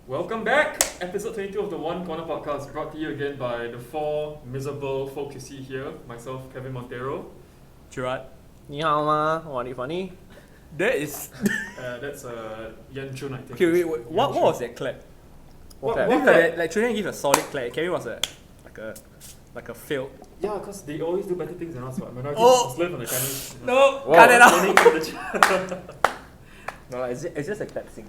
Welcome back! Episode 22 of the One Corner Podcast, brought to you again by the four miserable folk you see here. Myself, Kevin Montero. Gerard. 你好吗？funny. That is. That's Yan Chun, I think. Okay, wait, what was that clap? What This clap? is like Julian give a solid clap. Kevin was like a failed. Yeah, because they always do better things than us. Minority Oh. Muslim and the Chinese. No, Whoa. cut it out. Learning from the Ch- No, it's just a clap sync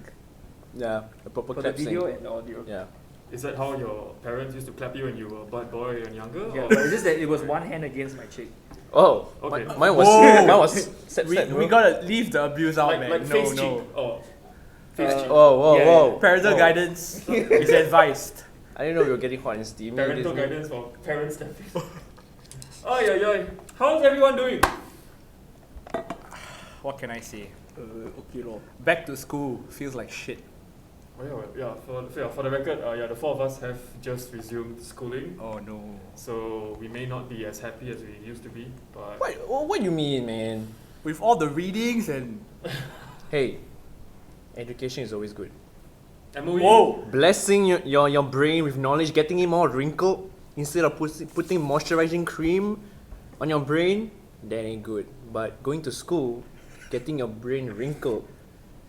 Yeah, a proper for the clap video sync. and the audio. Yeah. Is that how your parents used to clap you when you were a bad boy and younger? Yeah, or- but it's just that it was one hand against my cheek. Oh, Okay. mine was Whoa. mine was set, We bro. gotta leave the abuse out, man. like no, face no. cheek. Oh, face cheek. Whoa. Yeah. Parental Whoa. guidance is advised. I didn't know we were getting hot and steamy. Parental This- guidance for parents clapping. Ay. How's everyone doing? What can I say? Okay, lor. Back to school feels like shit. For the record, the four of us have just resumed schooling. Oh no. So we may not be as happy as we used to be, but What do you mean, man? With all the readings and Hey, education is always good. MOE. whoa. Blessing your brain with knowledge, getting it more wrinkled instead of putting moisturizing cream on your brain, that ain't good. But going to school, getting your brain wrinkled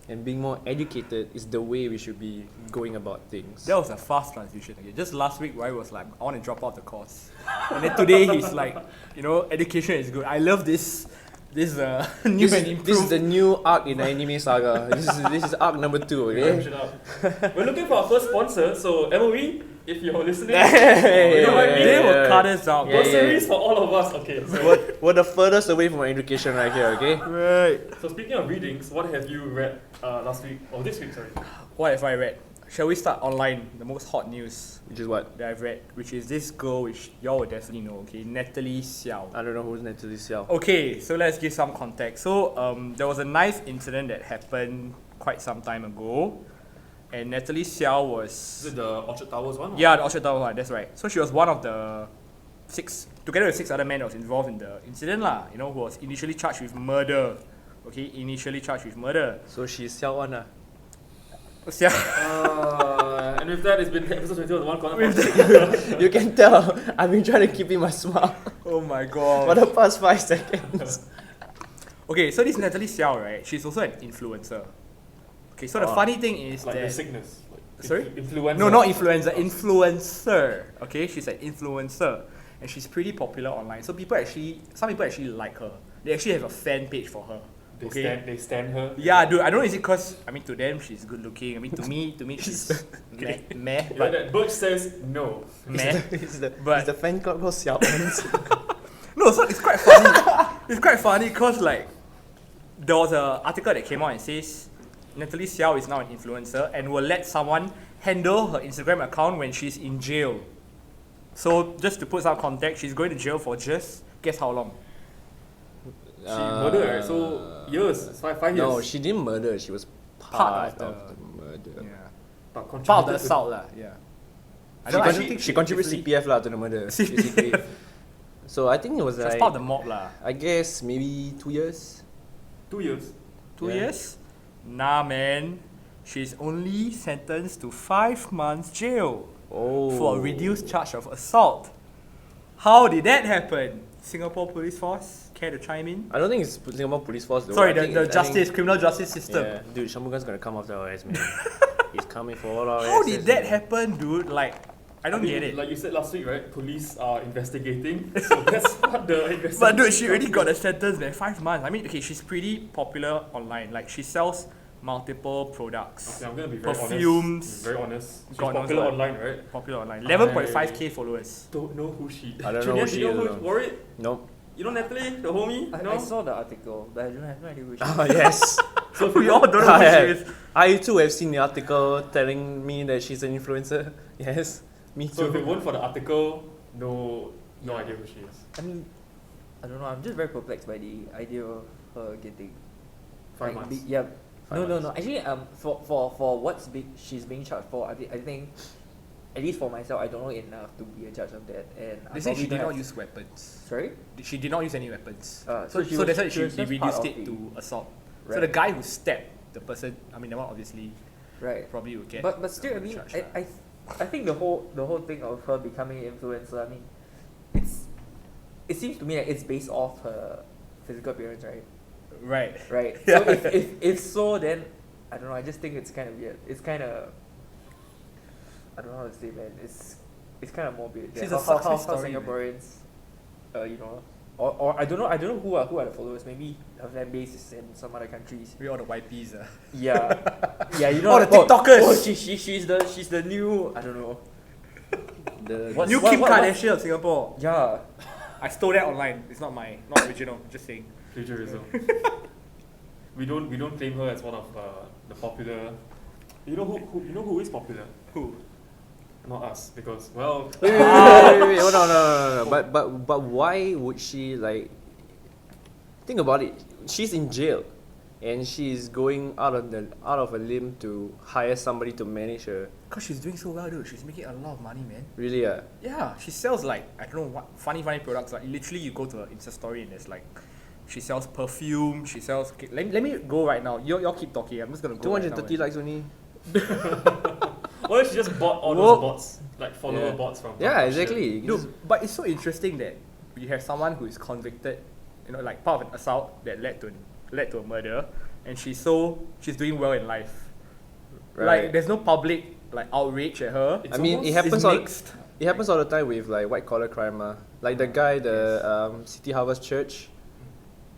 and being more educated is the way we should be going about things. That was a fast transition again. Just last week, I was like, I want to drop out the course, and then today he's like, education is good. I love this new This and is improved. the new arc in the anime saga. This is arc number 2, okay? Shut up. We're looking for our first sponsor, so MOE, if you're listening, Hey, you know what I mean? They will cut us out. Yeah. Groceries for all of us. Okay. So, We're the furthest away from education right here, okay? Right. so speaking of readings, what have you read last week or this week? Sorry. What have I read? Shall we start online? The most hot news Which is what? that I've read, which is this girl, which y'all will definitely know. Okay, Natalie Siow. I don't know who's Natalie Siow. Okay, so let's give some context. So there was a knife incident that happened quite some time ago, and Natalie Siow was Is it the Orchard Towers one? or- yeah, the Orchard Tower one. That's right. So she was one of the together with 6 other men that was involved in the incident lah. Who was initially charged with murder. Okay, initially charged with murder. So she's Xiao An. Sia- And with that, it's been episode 22 of the One Corner Podcast. You can tell I've been trying to keep in my smile oh my god. for the past 5 seconds. Okay, so this Natalie Siow, right? She's also an influencer. Okay, so the Oh. funny thing is Like the that sickness. Sorry? Influenza. no, not influencer, influencer. Okay, she's an influencer, and she's pretty popular online. So some people actually like her. They actually have a fan page for her. Okay. They stand her. Yeah, dude. I don't know. Is it because to them she's good looking. To me she's meh. Yeah, But that Butch says no. meh. It's the But- fan club called Xiao An. No, so it's quite funny. It's quite funny because like there was an article that came out and says Natalie Siow is now an influencer and will let someone handle her Instagram account when she's in jail. So just to put some context, she's going to jail for just guess how long? She murdered, right? So years, 5 years. No, she didn't murder. She was Part part of of the murder. Yeah. But Part of the contributed to- assault lah. Yeah. I She, don't con- actually she contributes CPF lah to the murder, basically. So I think it was She was like, part of the mob lah. I guess maybe 2 years. 2 years. 2 Yeah. years? Nah, man. She's only sentenced to 5 months jail Oh. for a reduced charge of assault. How did that happen? Singapore Police Force, care to chime in? I don't think it's Singapore Police Force though. Sorry, I think- the I think- justice, criminal justice system. Yeah, dude, Shanmugam's gonna come after our ass, man. He's coming for all our How asses, did that man. happen, dude? Like, I don't mean, get it. Like you said last week, right? Police are investigating. So that's what the investigation. But dude, she already got a sentence there, 5 months. I mean, okay, she's pretty popular online. Like, she sells multiple products. Okay, I'm gonna be very Perfumes. honest. Very honest. She's God knows popular what. online, right? Popular online. 11.5k followers. Don't know who she. I don't know Julian, who she you know is, who's though. worried? Nope. You know Natalie, the homie? No? I saw the article, but I don't have no idea which. Oh, yes. So if We you all don't know who I she have. is. I too have seen the article telling me that she's an influencer. Yes, me So if it too. weren't for the article, no idea who she is. I mean, I don't know. I'm just very perplexed by the idea of her getting 5 like, months. yeah. 5 No. months. Actually, for what's she's being charged for, I think, at least for myself, I don't know enough to be a judge of that. And I They say probably she did don't not have- use weapons. Sorry. She did not use any weapons. So she So was- that's why she was they just part reduced of it the- to assault. So Right. the guy who stabbed the person, I mean, that one obviously Right. probably would get. But still, I mean, charged lah. I think the whole thing of her becoming an influencer, I mean, it seems to me like it's based off her physical appearance, right? Right. Right. Yeah. So if so, then I don't know. I just think it's kind of weird. It's kind of, I don't know how to say, man. It's kind of morbid. She's Yeah, a how success story, Singaporeans, you know, or I don't know who are the followers. Maybe her fan base is in some other countries. We all the YPs. Yeah, yeah, you know. All the TikTokers. Oh, she's the new, I don't know. What's- New what- Kim what- Kardashian of Singapore. Yeah. I stole that online. It's not original. Just saying. Plagiarism. we don't claim her as one of the popular. You know who is popular? Who? Not us, because well. Wait, hold on, no. But why would she like? Think about it. She's in jail, and she's going out of a limb to hire somebody to manage her. Cause she's doing so well, dude. She's making a lot of money, man. Really? Yeah, she sells like I don't know what funny products. Like literally, you go to her Insta story and there's like, she sells perfume. She sells. Okay, let me go right now. Y'all keep talking. I'm just gonna go. 230 likes only. Well, she just bought all those bots, like follower Yeah. bots from. Yeah, exactly. Dude, but it's so interesting that you have someone who is convicted, like part of an assault that led to a murder, and she's doing well in life. Right. Like there's no public like outrage at her. It's I mean, almost- it happens It's all. mixed. It happens all the time with like white collar crime, like the guy, City Harvest Church.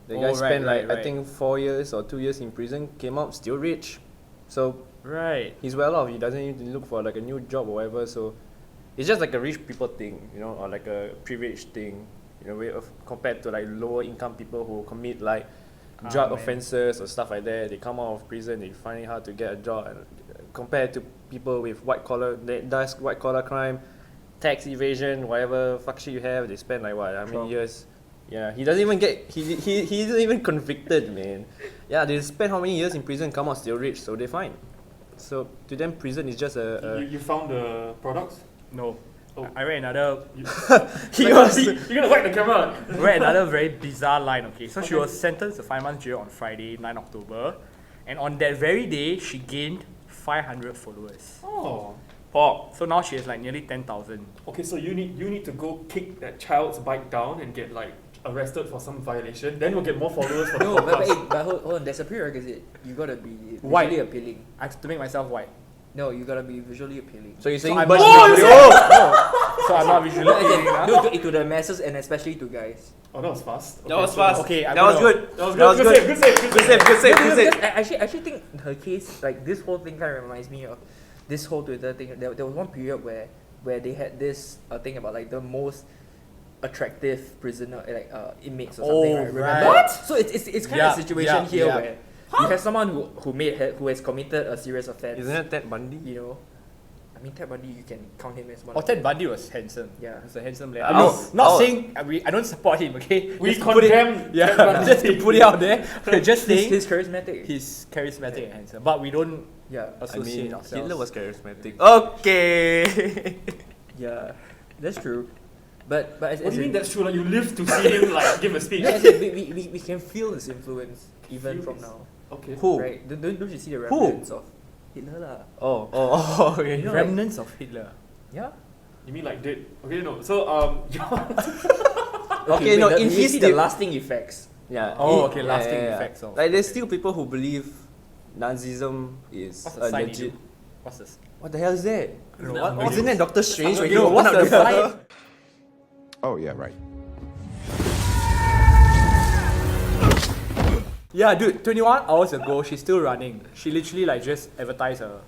The guy Oh, spent right, I right. think 4 years or 2 years in prison, came out still rich. So Right. he's well off. He doesn't need to look for like a new job or whatever. So it's just like a rich people thing, or like a privileged thing, compared to like lower income people who commit like drug man. offences or stuff like that. They come out of prison, they find it hard to get a job, and compared to people with white collar that does white collar crime, tax evasion, whatever fuck shit you have, they spend like what? How many Trump. years? Yeah, he doesn't even get he isn't even convicted, man. Yeah, they spend how many years in prison, come out still rich, so they're fine. So to them, prison is just You found the products? No. Oh. I read another. He was. You're gonna whack the camera. read another very bizarre line. Okay, so she was sentenced to 5 months jail on Friday, 9 October, and on that very day, she gained 500 followers. Oh. So now she has like nearly 10,000. Okay, so you need to go kick that child's bike down and get like arrested for some violation. Then we'll get more followers for the No, podcast. but hold on. There's a prerequisite. You gotta be White. visually appealing. I have to make myself white. No, you gotta be visually appealing. So you're saying, I'm but not- she- So I'm not visually appealing now. No, to the masses and especially to guys. Oh, that was fast. That was fast. Okay, I'm that was gonna- good. That was That was good. good. Good save. Good save. Good save. Good save. I actually think her case, like this whole thing, kind of reminds me of this whole Twitter thing. There was one period where they had this thing about like the most attractive prisoner, like inmates or something. Oh, right? right. Remember? What? So it's kind Yeah, of a situation yeah, here yeah. where you have someone who has committed a serious offense. Isn't it Ted Bundy? You know, I mean Ted Bundy, you can count him as one. Oh, of Ted Bundy was handsome. Yeah. He's a handsome lad. Oh. No, not Oh. saying I don't support him. Okay, We Just to put it- condemn Yeah, Ted Bundy. just to put it out there. We're just He's, saying he's charismatic. he's charismatic and handsome, but we don't Yeah, I associate mean, ourselves. Hitler was charismatic. Okay. yeah, that's true. But as What do you mean in- that's true? Like you live to see him like give a speech. Yeah, as in, we can feel his influence even Feel from his- now. Okay. Who? Right? Don't you see the Who? remnants of Hitler lah? Oh, okay. You know, like- Remnants of Hitler. Yeah. You mean like did? Okay, no. So Okay, no, wait, in you his see the sti- lasting effects. Yeah. Oh, it- okay, lasting effects of- Like, there's still people who believe Nazism is What's a the sign legit. you do? What's this? What the hell is that? don't know. What- Wasn't that Doctor Strange? when he No, opened what's up the the sign? Oh, yeah, right. Yeah, dude, 21 hours ago, she's still running. She literally like just advertised a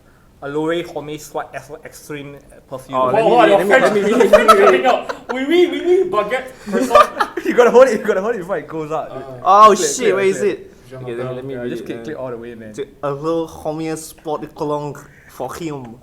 L'Oreal Homme Swat Extreme perfume. Oh, wow, let me- wow, your let me- French let me- is coming out. Oui, baguette, croissant. you gotta hold it before it goes out. dude. Oh Clear, shit, clear, where is clear. it? Okay, let me Yeah, read just it. click all the way, man. A little homie spot cologne for him.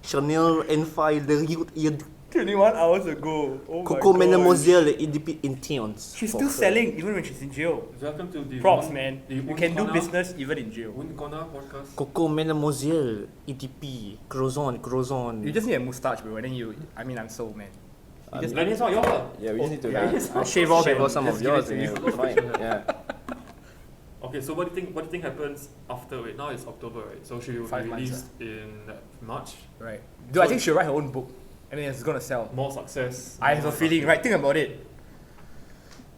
Chanel N5 de Riot 21 hours ago. Oh Coco my god. Mademoiselle EDP Intense. She's still selling even when she's in jail. Welcome to the Props, man. The You can do Unkona- business even in jail. Unkona podcast. Coco Mademoiselle EDP Croissant. You just need a mustache, bro, and then I'm sold, man. You just Lenny's not yours. Yeah, we just need to yeah, shave off shave and off some just of give yours. it to and you. it's fine. Yeah. Okay, so what do you think happens after? Wait, now it's October, right? So she will be 5 months, released in March. Right. Dude, So I think she'll write her own book, and then it's gonna sell. More success. I have a more feeling, right? Think about it.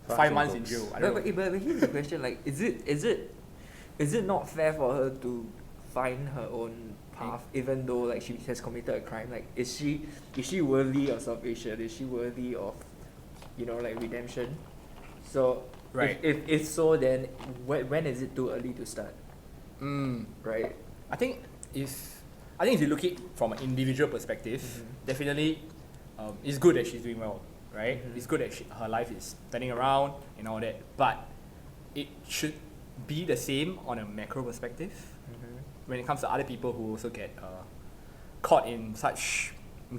5 Fucking months in books. jail. I But, don't know. but here's the question: like, is it not fair for her to find her own path, even though like she has committed a crime? Like, is she worthy of salvation? Is she worthy of, like redemption? So, Right. if so, then when is it too early to start? Right. I think if you look it from an individual perspective, definitely, it's good that she's doing well, right? Mhm. It's good that her life is turning around and all that, but it should be the same on a macro perspective when it comes to other people who also get caught in such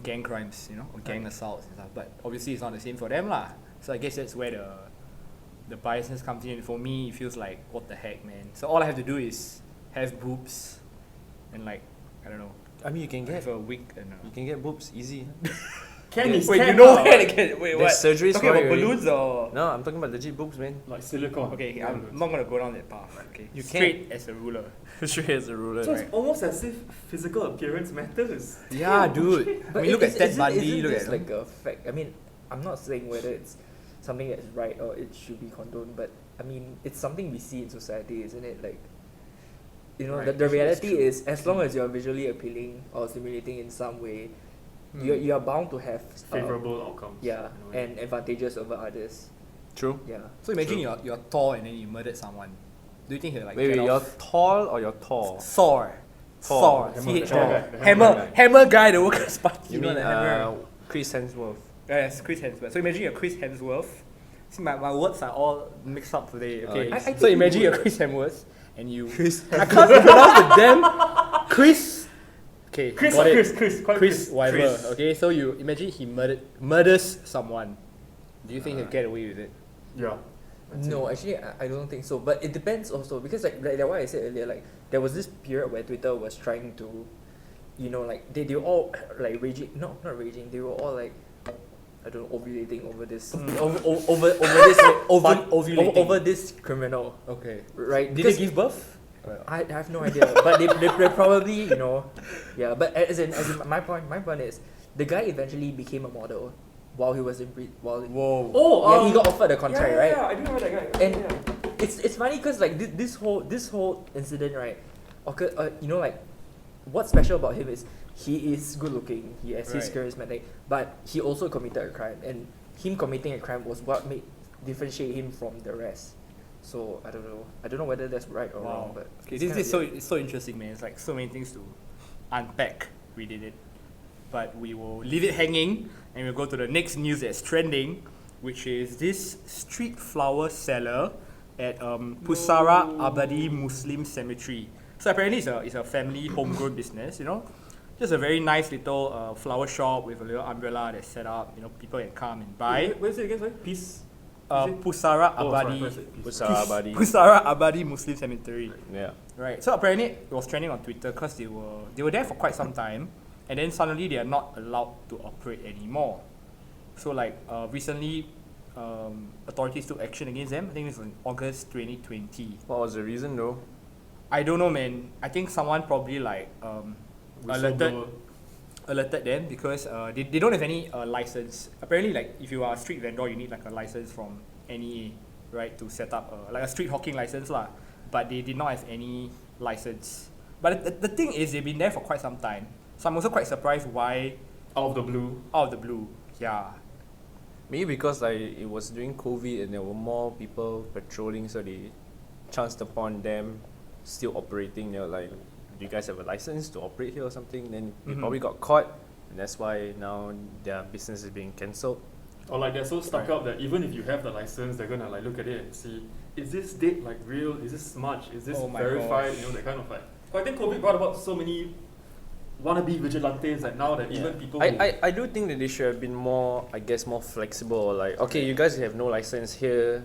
gang crimes, or gang assaults and stuff. But obviously, it's not the same for them, lah. So I guess that's where the biasness comes in. For me, it feels like, what the heck, man. So all I have to do is have boobs and like, I don't know, I mean, you can have get a wig and you can get boobs easy. Wait, wait, you know where to get? Wait, There's what? surgeries Talking for about it already. balloons or? No, I'm talking about legit boobs, man. like silicone. Okay, I'm not gonna go down that path. Okay, You straight as a ruler. Straight as a ruler. So it's almost as if physical appearance matters. Yeah, dude. I mean, look at Ted isn't Bundy. Look this at like a fact? I mean, I'm not saying whether it's something that's right or it should be condoned, but I mean, it's something we see in society, isn't it? Like, Right, the actually, that's reality true. is, as long as you're visually appealing or stimulating in some way, you're bound to have Favorable outcomes. yeah, in a way. and advantages over others. True. Yeah. So imagine you're tall and then you murdered someone. Do you think he'll like Wait, get you're off? tall or you're tall? Thor. Thor. Thor. Hammer- CH. hammer guy, the Hammer. Hammer guy, the workers' party. You know mean the hammer. Chris Hemsworth? Yes, Chris Hemsworth. So imagine you're Chris Hemsworth. See, my words are all mixed up today. Okay. I So think imagine you you're Chris Hemsworth and you. Chris I can't pronounce the damn Chris. Okay, Chris, got it. Chris, quite Chris, whatever. Chris. Okay, so you imagine he murders someone. Do you think he'll get away with it? Yeah. No, actually, I don't think so. But it depends also, because like what I said earlier, like there was this period where Twitter was trying to, like they were all like raging. No, not raging. They were all like, I don't know, ovulating over this, over this, Ovulating. over this criminal, Okay. right? Did Because they give birth? I have no idea, but they probably, yeah. But as in my point is, the guy eventually became a model while he was in while. Whoa. Oh, Yeah, he got offered a contract, right? Yeah, I do remember that guy. And yeah. it's funny because like this whole incident, right, occurred, like what's special about him is he is good looking, he's Right. charismatic, but he also committed a crime, and him committing a crime was what made differentiate him from the rest. So I don't know whether that's right or wrong, but Okay, it's this kinda is weird. it's so interesting, man. It's like so many things to unpack within it. But we will leave it hanging and we'll go to the next news that's trending, which is this street flower seller at Pusara Abadi Muslim Cemetery. So apparently it's a family homegrown business, Just a very nice little flower shop with a little umbrella that's set up, people can come and buy. Where's it again? Sorry? Peace. Pusara Oh, sorry, Abadi where's it? Peace. Pusara Abadi. Pusara Abadi Muslim Cemetery. Yeah. Right. So apparently it was trending on Twitter because they were there for quite some time, and then suddenly they are not allowed to operate anymore. So like recently, authorities took action against them. I think it was in August 2020. What was the reason though? I don't know, man. I think someone probably alerted Whistleblower. them because they don't have any license. Apparently, like if you are a street vendor, you need like a license from NEA, right, to set up like a street hawking license lah. But they did not have any license. But the thing is, they've been there for quite some time. So I'm also quite surprised why Out of the blue. out of the blue. Yeah. Maybe because like it was during COVID and there were more people patrolling, so they chanced upon them still operating. They were like, "Do you guys have a license to operate here or something?" Then they Mhm. probably got caught, and that's why now their business is being cancelled. Or like they're so stuck Right. up that even if you have the license, they're gonna like look at it and see, is this date like real? Is this smudge? Is this Oh my verified? gosh. That kind of like. But I think COVID brought about so many wannabe vigilantes that now that even people. who- I do think that they should have been more, I guess, more flexible. Or like, okay, you guys have no license here.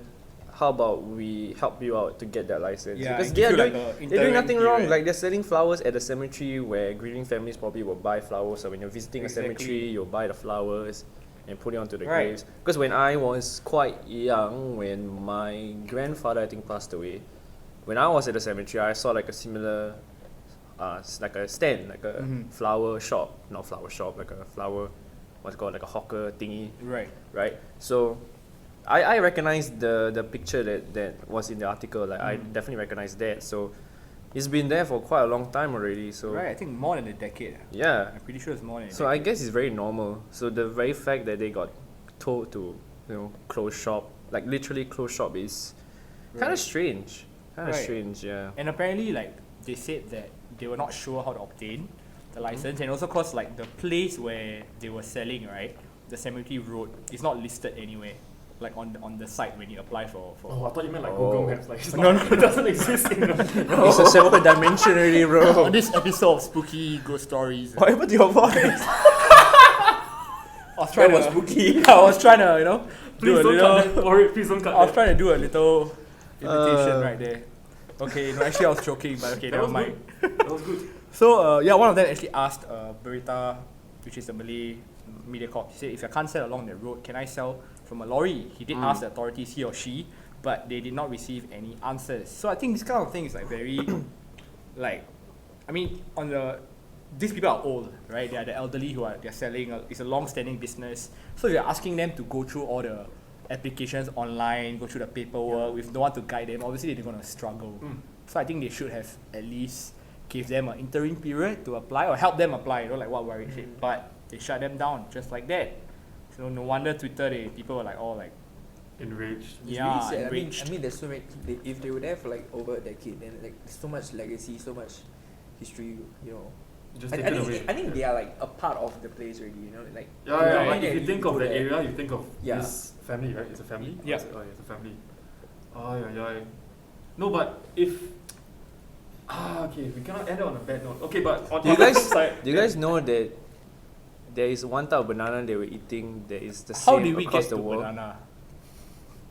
How about we help you out to get that license? Yeah, because and they give are you, like, doing, a they're doing nothing interim wrong. period. Like they're selling flowers at the cemetery where grieving families probably will buy flowers. So when you're visiting Exactly. a cemetery, you'll buy the flowers and put it onto the Right. graves. Because when I was quite young, when my grandfather I think passed away, when I was at the cemetery, I saw like a similar, like a stand, like a flower shop, not flower shop, like a flower, what's it called, like a hawker thingy, Right. right? So, I recognized the picture that was in the article. Like I definitely recognized that. So, it's been there for quite a long time already. So Right, I think more than a decade. yeah. I'm pretty sure it's more than a So I decade. guess it's very normal. So the very fact that they got told to, close shop, like literally close shop, is kind of strange. Kind of Right. strange, yeah. And apparently, like, they said that they were not sure how to obtain the license, and also cause like the place where they were selling, right, the cemetery road is not listed anywhere, like on the site when you apply for. Oh, I thought you meant like Oh. Google Maps. Like, it's not, it doesn't exist in the. It's a separate dimension already, bro. On this episode of Spooky Ghost Stories, What happened to your voice? I was trying That was to spooky. I was trying to do Please a don't cut little. that. Or please don't cut I was that. trying to do a little imitation Uh. right there. Okay, no, actually I was joking, but okay, That never was mind. That was good. So yeah, one of them actually asked Berita, which is the Malay media corp. He said, if I can't sell along the road, can I sell from a lorry? He did ask the authorities, he or she, but they did not receive any answers. So I think this kind of thing is like very, like, I mean, these people are old, right? They are the elderly they're selling. It's a long-standing business. So you're asking them to go through all the applications online, go through the paperwork with no one to guide them. Obviously, they're gonna struggle. So I think they should have at least give them an interim period to apply or help them apply. Like what Warwick said. But they shut them down just like that. So no wonder Twitter, people were like all like, Enraged. It's yeah, really sad. enraged. I mean, there's so many. If they were there for like over a decade, then like there's so much legacy, so much history. Just I taken away. think they are like a part of the place already. Like Yeah, when like if you you think go of that there- area, you think of Yeah. this family, right? It's a family? Yeah. Oh, it's a family. Oh, yeah. No, but if... okay, we cannot end it on a bad note. Okay, but on Do you the guys- side... Do you guys know that there is one type of banana they were eating that is the How same did we across get the to world? banana?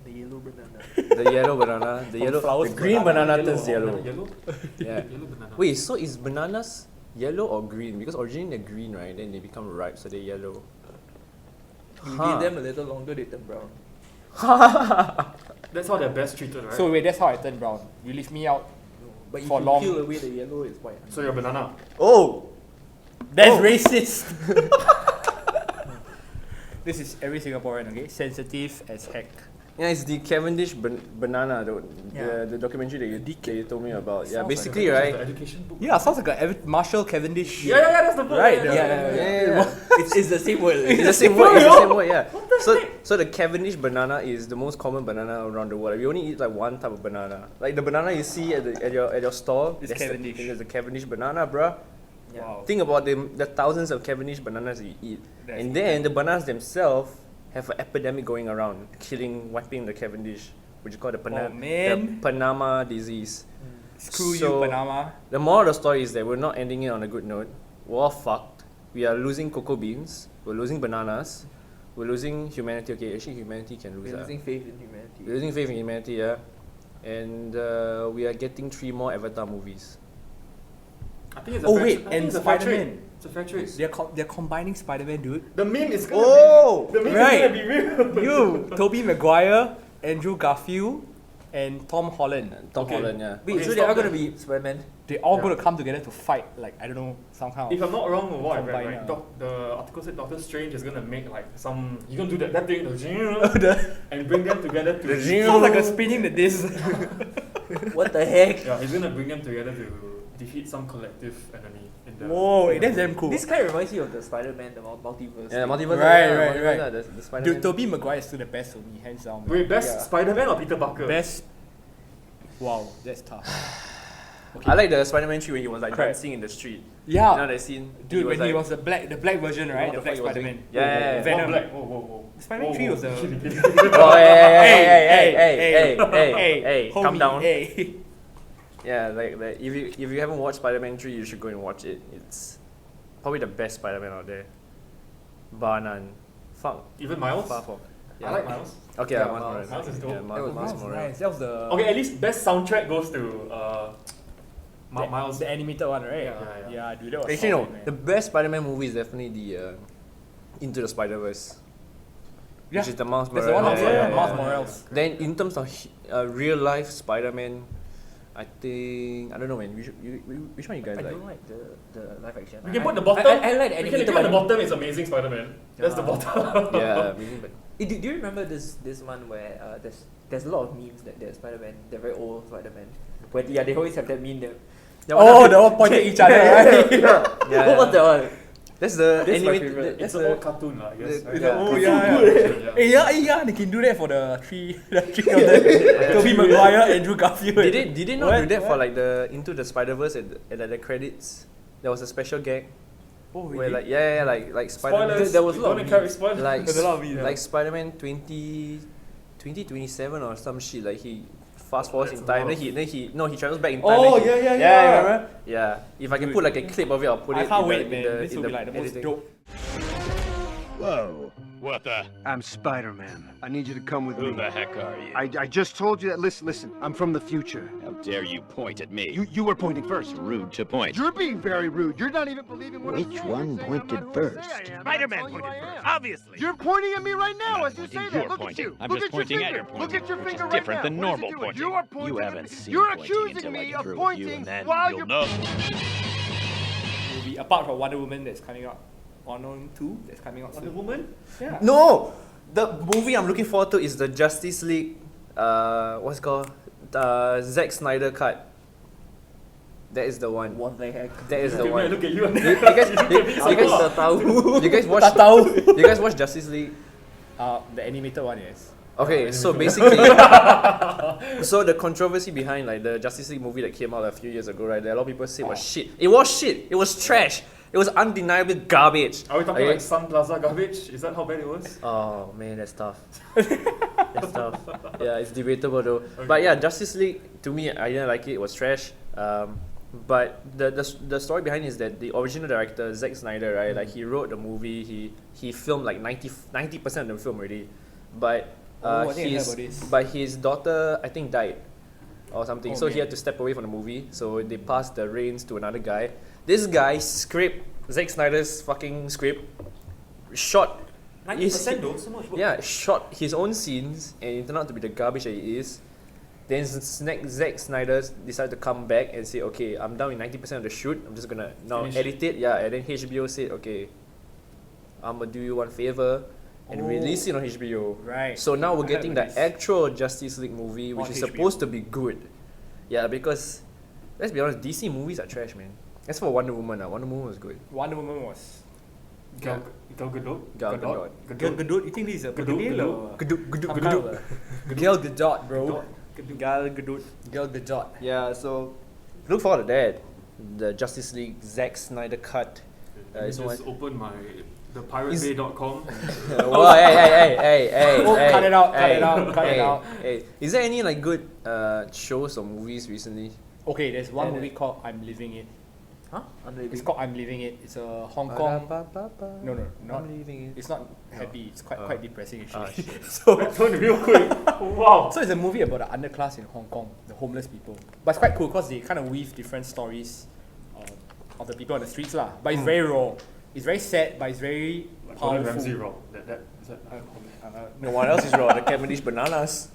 the yellow banana. The yellow banana, the flowers green banana turns Yellow? yellow. Yellow? Yeah. Yellow banana. Wait, so is bananas yellow or green? Because originally they're green, right? Then they become ripe, so they're yellow. You Huh. give them a little longer, they turn brown. That's how they're best treated, right? So wait, that's how I turned brown. You leave me out. But if For you long. peel away the yellow, it's white. So you're a banana. Oh! That's racist. This is every Singaporean, okay? Sensitive as heck. Yeah, it's the Cavendish Banana, Yeah. the documentary that you told me about. Yeah, Sounds basically, The right? education book. Yeah, sounds like a Marshall Cavendish. Yeah, that's the book. Right, Yeah. It's the same word. It's the same word. It's the same word. Yeah. So the Cavendish banana is the most common banana around the world. We only eat like one type of banana. Like the banana you see at your store. It's that's Cavendish. It's the Cavendish banana, bruh. Wow. Think about the thousands of Cavendish bananas you eat, That's and then the bananas themselves have an epidemic going around, wiping the Cavendish, which is called the Oh, man. Panama disease. Screw So- you, Panama. The moral of the story is that we're not ending it on a good note. We're all fucked. We are losing cocoa beans. We're losing bananas. We're losing humanity. Okay, actually humanity can lose. We're losing faith in humanity. We're losing faith in humanity, yeah. And we are getting 3 more Avatar movies. I think it's a Oh, fair wait, I think and it's a fair trade. Spider-Man. It's a fair trade. They're combining Spider-Man, dude. The meme is gonna Oh! be... The meme Right. is gonna be real. You, Tobey Maguire, Andrew Garfield, and Tom Holland. Tom Okay. Holland, yeah. Wait, Okay, so they stop are gonna that. be Spider-Man? They all Yeah. going to come together to fight, like, I don't know, somehow. If I'm not wrong, or what I read, Combine, right, the article said Doctor Strange is gonna make like some... He's gonna do that thing, and bring them together to... Sounds like a spinning the disc. What the heck? Yeah, he's gonna bring them together to defeat some collective enemy in the... Whoa, in the that's movie. damn cool. This kind of reminds me of the Spider-Man, the multiverse. Yeah, thing. multiverse. Right, yeah, right, multiverse, right. yeah, the Spider-Man. Dude, Tobey Maguire is still the best for me, hands down. Wait, best Yeah. Spider-Man or Peter Parker? Best. Wow, that's tough. Okay. I like the Spider-Man 3 when he was like Correct. dancing in the street. Yeah, You know that scene? dude, when he like- was the black version, right? What The the black fuck he was Spider-Man. doing? Yeah. Venom. Black. Whoa. Spider-Man Whoa, 3 was whoa. the. Oh, hey, calm homie, down. Hey. Yeah, like if you haven't watched Spider-Man 3, you should go and watch it. It's probably the best Spider-Man out there. Bar none. Fuck. Even Miles? Far from. I like Miles. Okay, Yeah, Miles Miles. Morales. Miles is dope. Yeah, That was Miles That was Morales. nice. That was the. Okay, at least best soundtrack goes to Miles. The animated one, right? Yeah. Dude, that was Actually, no. solid, man. The best Spider-Man movie is definitely the Into the Spider-Verse. Yeah. Which is the Miles That's the one. Morales. Yeah, yeah, Miles yeah. Morales. Then in terms of real life Spider-Man, I think I don't know, man. Which one you guys I like? don't like the live action. We can put the bottom. I like the We can animated put the one. bottom is Amazing Spider-Man. That's the bottom. Yeah, amazing, but Do you remember this one where there's a lot of memes that there's Spider-Man, they're very old Spider-Man. When they always have that meme that Oh, they all pointing at each other, right? yeah, what was that one? that's the This is my animated. favourite. It's That's an old the cartoon, I guess. the- right? yeah. Oh, Yeah. yeah, they can do that for the three of them. Tobey Maguire, Andrew Garfield. Did they not do What? that for like the Into the Spider-Verse at like the credits? There was a special gag Oh, where really? like like Spider-Man. Spoilers. There was a You lot don't of carry memes. spoilers. like There's a lot of memes. like Spider-Man 2027 or some shit. Like he fast forwards That's in time. rough. Then he travels back in time. Oh, then he- yeah. remember? Yeah. If I can put like a clip of it, I'll put it. I can't in wait, the, man. In the, This in will the be like the most editing. dope. Whoa. What the? I'm Spider-Man. I need you to come with Who me. the heck are you? I just told you that. Listen. I'm from the future. How dare you point at me? You were pointing first. Rude to point. You're being very rude. You're not even believing what I'm Which saying. one You're saying pointed I'm not who I first? say I am. Spider-Man That's all pointed I first, am. obviously. You're pointing at me right now I'm as you pointing, say you're that. Look pointing. at you. I'm Look just at your pointing at finger. your pointing, Look at your which is finger right different now. than What is it normal doing? pointing. You are pointing You at haven't me. seen You're pointing accusing until I me get of through with pointing you, and then while you'll you're know. Movie apart from Wonder Woman that's coming out, Wonder Woman 2 that's coming out soon. Woman? Yeah. No, the movie I'm looking forward to is the Justice League. What's it called? Zack Snyder cut. That is the one. What the heck? That is the Okay, man, one. look at you. You guys watch Justice League? The animated one, yes. Okay, so basically, so the controversy behind like the Justice League movie that came out a few years ago, right? That a lot of people say was shit. It was shit. It was trash. It was undeniably garbage. Are we talking Okay? like Sun Plaza garbage? Is that how bad it was? Oh man, that's tough. That's tough. Yeah, it's debatable though. But yeah, Justice League to me, I didn't like it. It was trash. But the story behind it is that the original director Zack Snyder, right? Like he wrote the movie. He filmed like 90% of the film already, but I think I heard about this. his daughter I think died or something. Oh, So he man. had to step away from the movie. So they passed the reins to another guy. This guy Zack Snyder's fucking script, shot 90% though, so much work. yeah, shot his own scenes and it turned out to be the garbage that it is. Then Zack Snyder decided to come back and say, okay, I'm done with 90% of the shoot. I'm just gonna now Finish. edit it. Yeah, and then HBO said, okay, I'm gonna do you one favor and release it on HBO. Right. So now we're I heard getting the about this. actual Justice League movie, which On is HBO. supposed to be good. Yeah, because let's be honest, DC movies are trash, man. As for Wonder Woman, Wonder Woman was good. Wonder Woman was Gal Gadot? Gal Gadot. Gal Gadot. You think this is a Gadot or Gadot. Gal Gadot, bro? Gal Gadot. Gal Gadot. Yeah, so look forward to that. The Justice League Zack Snyder cut. Let me It's just one- open my thepiratebay.com. Whoa, hey, Oh, cut it out, cut hey, it out, cut it hey, out. Hey, is there any like good shows or movies recently? Okay, there's one Yeah, movie called I'm Living It. Huh? It's called I'm Living It. It's a Hong Kong. No, not. I'm leaving it. It's not happy. It's quite depressing actually. Turn real quick. Wow. So it's a movie about the underclass in Hong Kong, the homeless people. But it's quite cool because they kind of weave different stories of the people on the streets lah. But it's very raw. It's very sad, but it's very Gordon powerful. Ramsay raw. Is that No one else is wrong. The Cavendish Bananas.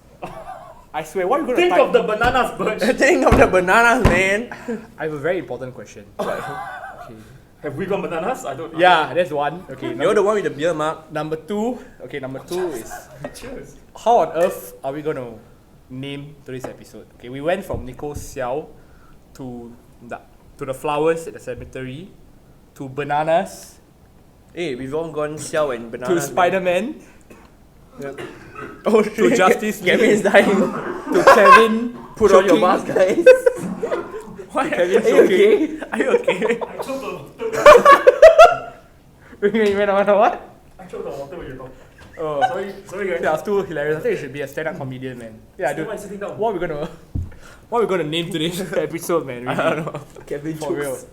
I swear, what are you going to Think of the bananas, Birch. Think of the bananas, man. I have a very important question. Have we got bananas? I don't know. Yeah, that's one. Okay, You're the one with the beer mark. number two. Okay, number two is Cheers. how on earth are we going to name today's episode? Okay, we went from Natalie Siow to the flowers at the cemetery, to bananas, Hey, we've all gone Xiao and to bananas. Spider-Man, Oh, to Justice League, Kevin is dying. to Kevin. Put on your choking. mask, guys. Why? Kevin Are you okay? Are you okay? I choked on water. You went on what? I choked on water when you talk. Oh, Sorry guys. that was too hilarious. I think you should be a stand-up comedian, man. Yeah, dude. Why is sitting down? What are we gonna name today's episode, man? Really? I don't know. Kevin For real. chokes.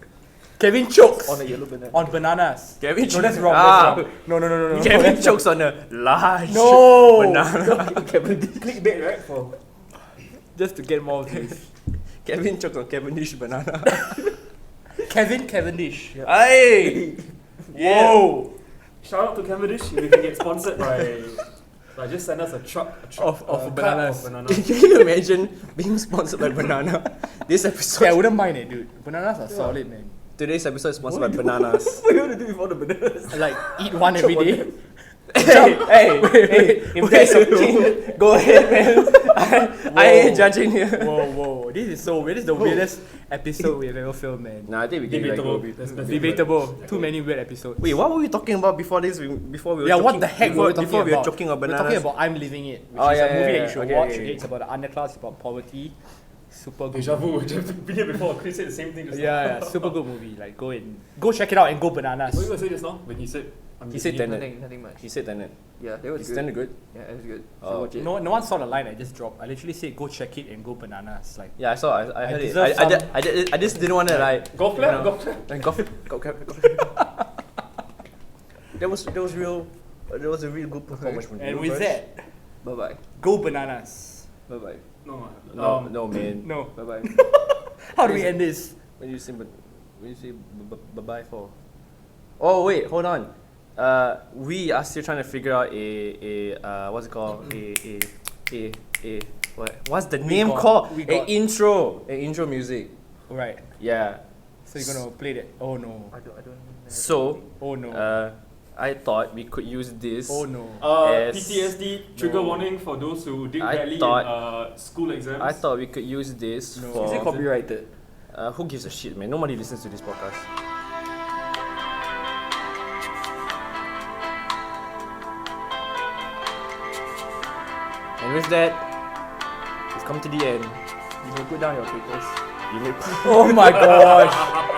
Kevin chokes On a yellow banana. on bananas. Kevin No, that's chokes. wrong. Ah. That's wrong. No. Kevin chokes on a large No. banana. Clickbait, right? For Just to get more views. Kevin chokes on Cavendish Banana. Kevin Cavendish. Hey! Whoa. shout out to Cavendish. We can get sponsored by Like, just send us a truck Of cart bananas. of bananas. Can you imagine being sponsored by banana? This episode. Yeah, I wouldn't mind it, dude. Bananas are solid, man. Today's episode is sponsored by bananas. What are you gonna do with all the bananas? Like, eat one every day. hey, if there's a king, go ahead, man. I ain't judging here. Whoa. This is so weird. This is the weirdest episode we've ever filmed, man. Nah, I think we can Debatable. like, That's Debatable. Too many weird episodes. Wait, what were we talking about before this? Before we were Yeah, talking, what the heck before, were we talking before about? we were talking about We're bananas. talking about I'm Living It, which Oh, is yeah, a movie yeah, that you should yeah. watch. Okay. It's about the underclass, it's about poverty. Super good. Deja vu. We've been here before. Chris said the same thing just now. Yeah, super good movie. Like, go check it out and go bananas. What were you going to say just now when he said... He said Tenet. Nothing much. He said Tenet. Yeah, that was Is good. Tenet good? Yeah, it was good. Oh. So watch it. No one saw the line I just dropped. I literally said go check it and go bananas. Like, Yeah, I saw. I heard it. deserve I just didn't want to like. Golf clap, you know, golf clap. Like golf. That was real. That was a real good performance from and you with first. that, Bye bye. go bananas. Bye bye. No, No, man. No. Bye bye. How do we end this? When you say bye bye for? Oh wait, hold on. We are still trying to figure out what's it called? What's the name called? we A got- intro music. Right. Yeah. So you're gonna play that? Oh no. I don't. So, Oh no. I thought we could use this. Oh no. Yes. PTSD trigger No. warning for those who did I badly thought- in school exams. I thought we could use this No. for. Is it copyrighted? Who gives a shit, man? Nobody listens to this podcast. And with that, we've come to the end. You may put down your papers. You may Oh my gosh.